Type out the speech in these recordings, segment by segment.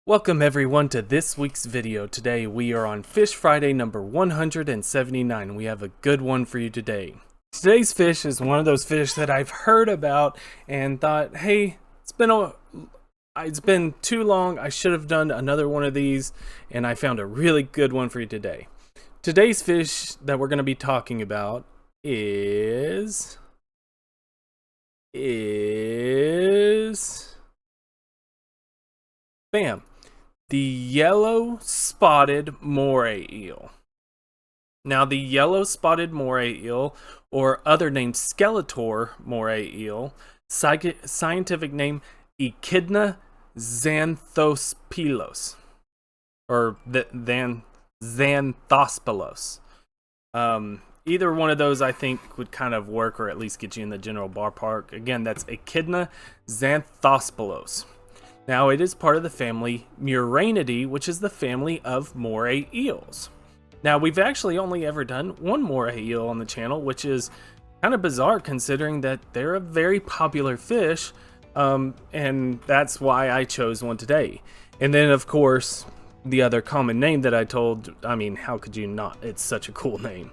Welcome everyone to this week's video. Today we are on Fish Friday number 179. We have a good one for you today. Today's fish is one of those fish that I've heard about and thought, hey, it's been too long. I should have done another one of these, and I found a really good one for you today. Today's fish that we're going to be talking about is bam. The yellow spotted moray eel. Now, the yellow spotted moray eel, or other name Skeletor moray eel, scientific name Echidna xanthospelos, or xanthospelos. Either one of those I think would kind of work, or at least get you in the general ballpark. Again, that's Echidna xanthospelos. Now, it is part of the family Muranidae, which is the family of moray eels. Now, we've actually only ever done one moray eel on the channel, which is kind of bizarre considering that they're a very popular fish, and that's why I chose one today. And then, of course, the other common name that I told, I mean, how could you not? It's such a cool name.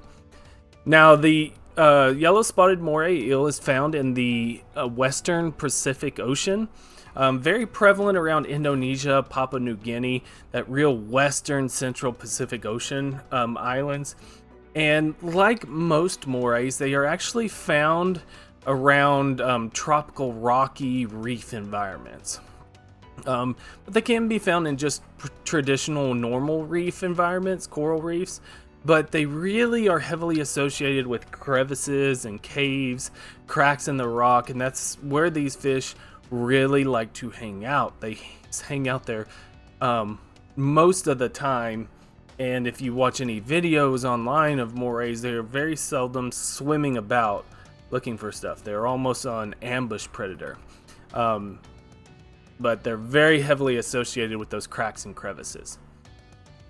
Now, the yellow spotted moray eel is found in the western Pacific Ocean. Very prevalent around Indonesia, Papua New Guinea, that real western central Pacific Ocean islands. And like most morays, they are actually found around tropical rocky reef environments. But they can be found in just traditional normal reef environments, coral reefs. But they really are heavily associated with crevices and caves, cracks in the rock, and that's where these fish really like to hang out. They hang out there most of the time, and if you watch any videos online of morays, they're very seldom swimming about looking for stuff. They're almost an ambush predator, but they're very heavily associated with those cracks and crevices.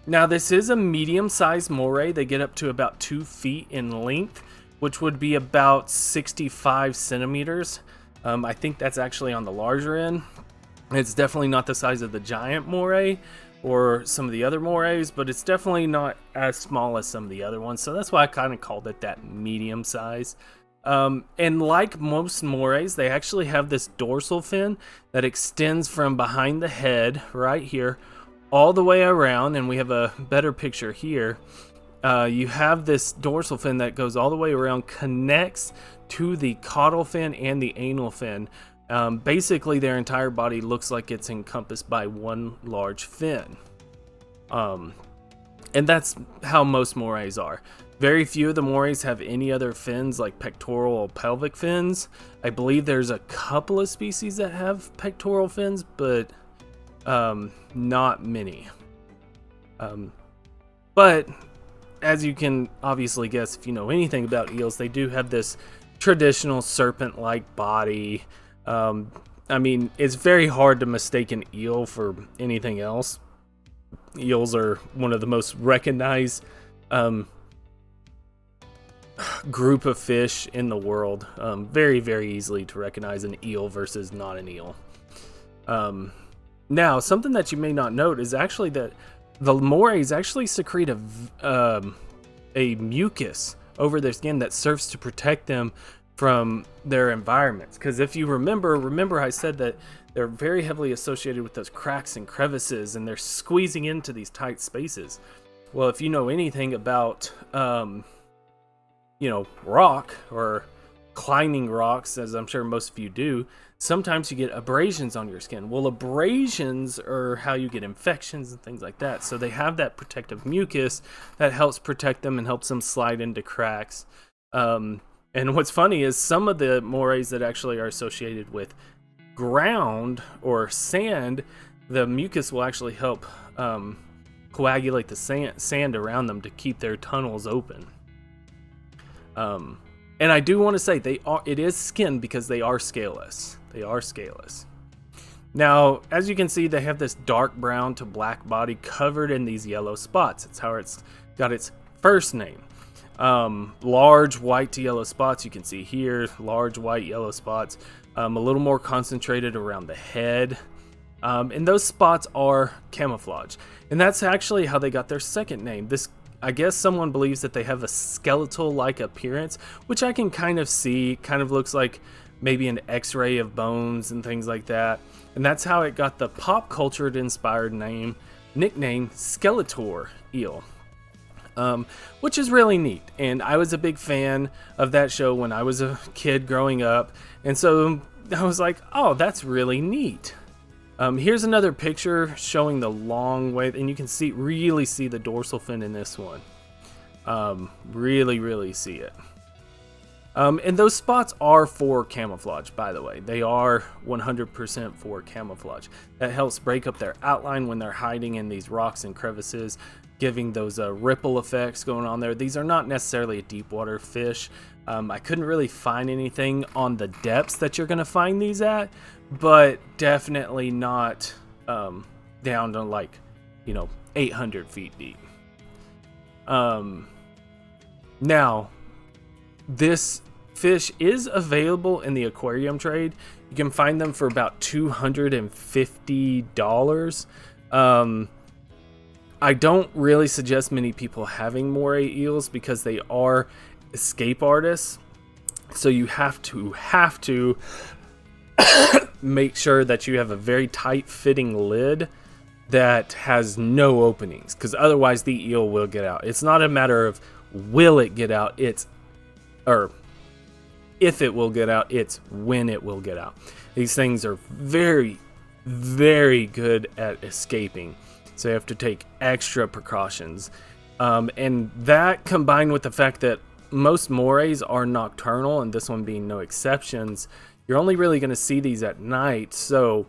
Now, this is a medium-sized moray. They get up to about 2 feet in length, which would be about 65 centimeters. I think that's actually on the larger end. It's definitely not the size of the giant moray or some of the other morays, but it's definitely not as small as some of the other ones. So that's why I kind of called it that medium size. And like most morays, they actually have this dorsal fin that extends from behind the head right here all the way around. And we have a better picture here. You have this dorsal fin that goes all the way around, connects to the caudal fin and the anal fin. Basically, their entire body looks like it's encompassed by one large fin. And that's how most morays are. Very few of the morays have any other fins like pectoral or pelvic fins. I believe there's a couple of species that have pectoral fins, but not many. But as you can obviously guess, if you know anything about eels, they do have this traditional serpent-like body. I mean, it's very hard to mistake an eel for anything else. Eels are one of the most recognized group of fish in the world. Very, very easily to recognize an eel versus not an eel. Now, something that you may not note is actually that the morays actually secrete a mucus over their skin that serves to protect them from their environments. Because if you remember I said that they're very heavily associated with those cracks and crevices, and they're squeezing into these tight spaces. Well, if you know anything about rock or climbing rocks, as I'm sure most of you do, sometimes you get abrasions on your skin. Well, abrasions are how you get infections and things like that. So they have that protective mucus that helps protect them and helps them slide into cracks. And what's funny is some of the morays that actually are associated with ground or sand, the mucus will actually help coagulate the sand around them to keep their tunnels open. And I do want to say it is skin because they are scaleless. They are scaleless. Now, as you can see, they have this dark brown to black body covered in these yellow spots. It's how it's got its first name. Large white to yellow spots, you can see here, large white yellow spots. A little more concentrated around the head. And those spots are camouflage. And that's actually how they got their second name. I guess someone believes that they have a skeletal-like appearance, which I can kind of see. Kind of looks like maybe an x-ray of bones and things like that. And that's how it got the pop culture inspired nickname Skeletor eel. Which is really neat, and I was a big fan of that show when I was a kid growing up, and so I was like, oh, that's really neat. Here's another picture showing the long way, and you can really see the dorsal fin in this one. Really see it. And those spots are for camouflage, by the way. They are 100% for camouflage. That helps break up their outline when they're hiding in these rocks and crevices, giving those ripple effects going on there. These are not necessarily a deep water fish. I couldn't really find anything on the depths that you're going to find these at, but definitely not down to like, 800 feet deep. Now, this fish is available in the aquarium trade. You can find them for about $250. I don't really suggest many people having moray eels because they are escape artists. So you have to make sure that you have a very tight fitting lid that has no openings, because otherwise the eel will get out. It's not a matter of will it get out, or if it will get out, it's when it will get out. These things are very, very good at escaping, so you have to take extra precautions. And that, combined with the fact that most morays are nocturnal, and this one being no exceptions, you're only really going to see these at night. So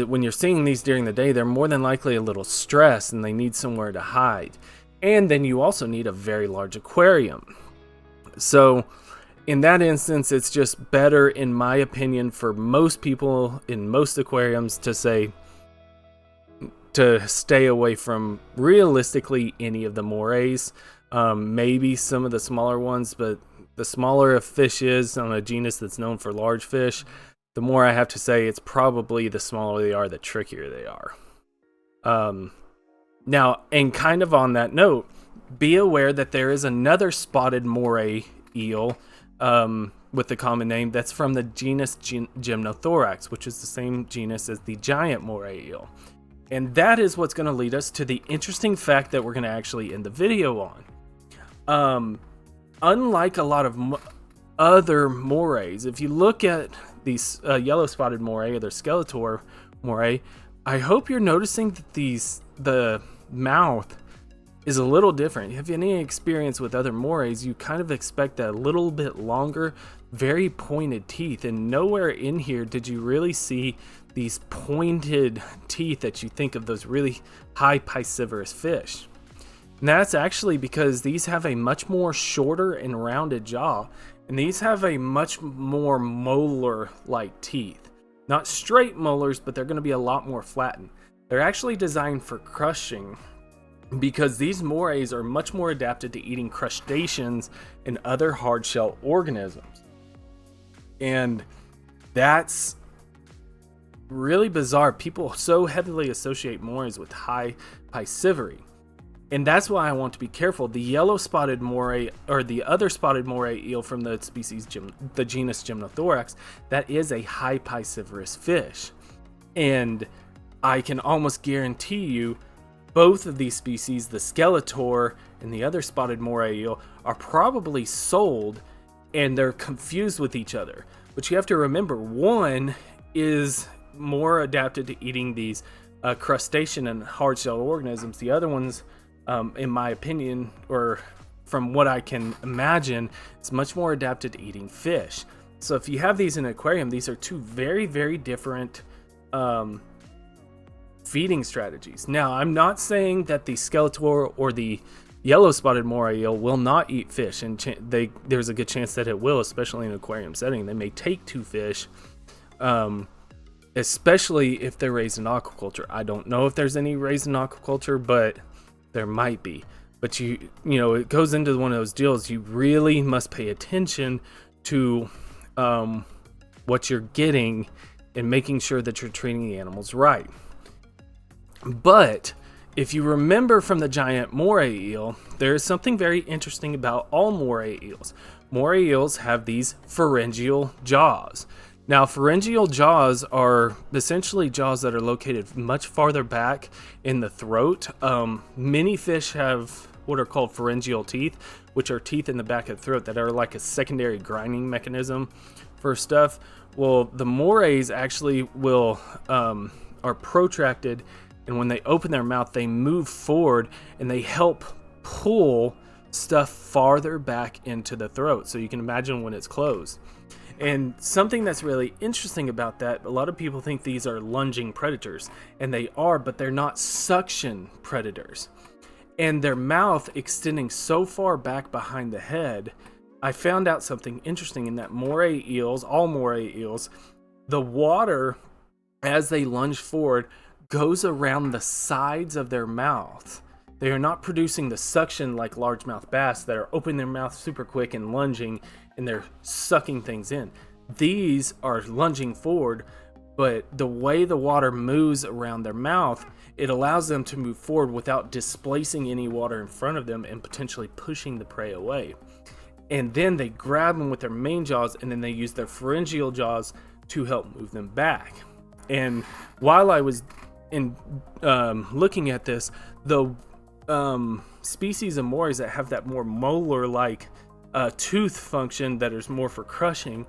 when you're seeing these during the day, they're more than likely a little stressed and they need somewhere to hide. And then you also need a very large aquarium. So in that instance, it's just better, in my opinion, for most people in most aquariums to stay away from realistically any of the morays. Maybe some of the smaller ones, but the smaller a fish is on a genus that's known for large fish, the more I have to say it's probably the smaller they are, the trickier they are. Now, and kind of on that note, be aware that there is another spotted moray eel with the common name that's from the genus Gymnothorax, which is the same genus as the giant moray eel. And that is what's going to lead us to the interesting fact that we're going to actually end the video on. Unlike a lot of other morays, if you look at these yellow spotted moray or their Skeletor moray, I hope you're noticing that the mouth is a little different. If you have any experience with other morays, you kind of expect a little bit longer, very pointed teeth, and nowhere in here did you really see these pointed teeth that you think of those really high piscivorous fish. And that's actually because these have a much more shorter and rounded jaw, and these have a much more molar-like teeth. Not straight molars, but they're going to be a lot more flattened. They're actually designed for crushing, because these morays are much more adapted to eating crustaceans and other hard-shell organisms. And that's really bizarre. People so heavily associate morays with high piscivory. And that's why I want to be careful. The yellow spotted moray, or the other spotted moray eel from the species, the genus Gymnothorax, that is a high piscivorous fish. And I can almost guarantee you both of these species, the Skeletor and the other spotted moray eel, are probably sold and they're confused with each other. But you have to remember, one is more adapted to eating these crustacean and hard-shell organisms. The other one's, in my opinion, or from what I can imagine, it's much more adapted to eating fish. So if you have these in an aquarium, these are two very, very different feeding strategies. Now, I'm not saying that the Skeletor or the yellow spotted moray eel will not eat fish, and there's a good chance that it will, especially in an aquarium setting. They may take two fish, especially if they're raised in aquaculture. I don't know if there's any raised in aquaculture, but there might be. But it goes into one of those deals. You really must pay attention to what you're getting and making sure that you're treating the animals right. But if you remember from the giant moray eel, there is something very interesting about all moray eels. Moray eels have these pharyngeal jaws. Now, pharyngeal jaws are essentially jaws that are located much farther back in the throat. Many fish have what are called pharyngeal teeth, which are teeth in the back of the throat that are like a secondary grinding mechanism for stuff. Well, the morays actually will are protracted, and when they open their mouth, they move forward and they help pull stuff farther back into the throat. So you can imagine when it's closed. And something that's really interesting about that, a lot of people think these are lunging predators, and they are, but they're not suction predators. And their mouth extending so far back behind the head, I found out something interesting in that moray eels, all moray eels, the water, as they lunge forward, goes around the sides of their mouth. They are not producing the suction like largemouth bass that are opening their mouth super quick and lunging, and they're sucking things in. These are lunging forward, but the way the water moves around their mouth, it allows them to move forward without displacing any water in front of them and potentially pushing the prey away. And then they grab them with their main jaws, and then they use their pharyngeal jaws to help move them back. And while I was looking at this, the species of morays that have that more molar-like tooth function that is more for crushing,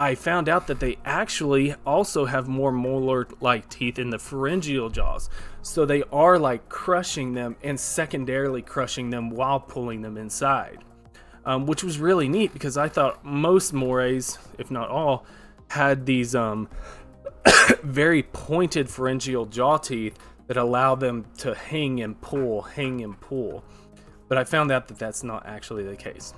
I found out that they actually also have more molar-like teeth in the pharyngeal jaws. So they are like crushing them and secondarily crushing them while pulling them inside, which was really neat because I thought most morays, if not all, had these very pointed pharyngeal jaw teeth that allow them to hang and pull. But I found out that that's not actually the case.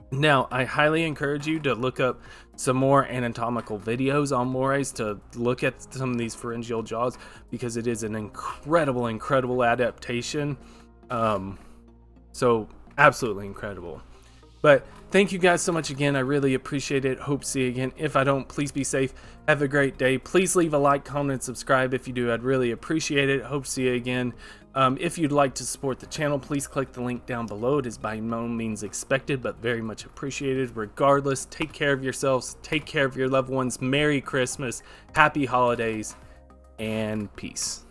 Now, I highly encourage you to look up some more anatomical videos on morays to look at some of these pharyngeal jaws, because it is an incredible adaptation. So absolutely incredible. But thank you guys so much again. I really appreciate it. Hope to see you again. If I don't, please be safe. Have a great day. Please leave a like, comment, and subscribe if you do. I'd really appreciate it. Hope to see you again. If you'd like to support the channel, please click the link down below. It is by no means expected, but very much appreciated. Regardless, take care of yourselves. Take care of your loved ones. Merry Christmas. Happy holidays. And peace.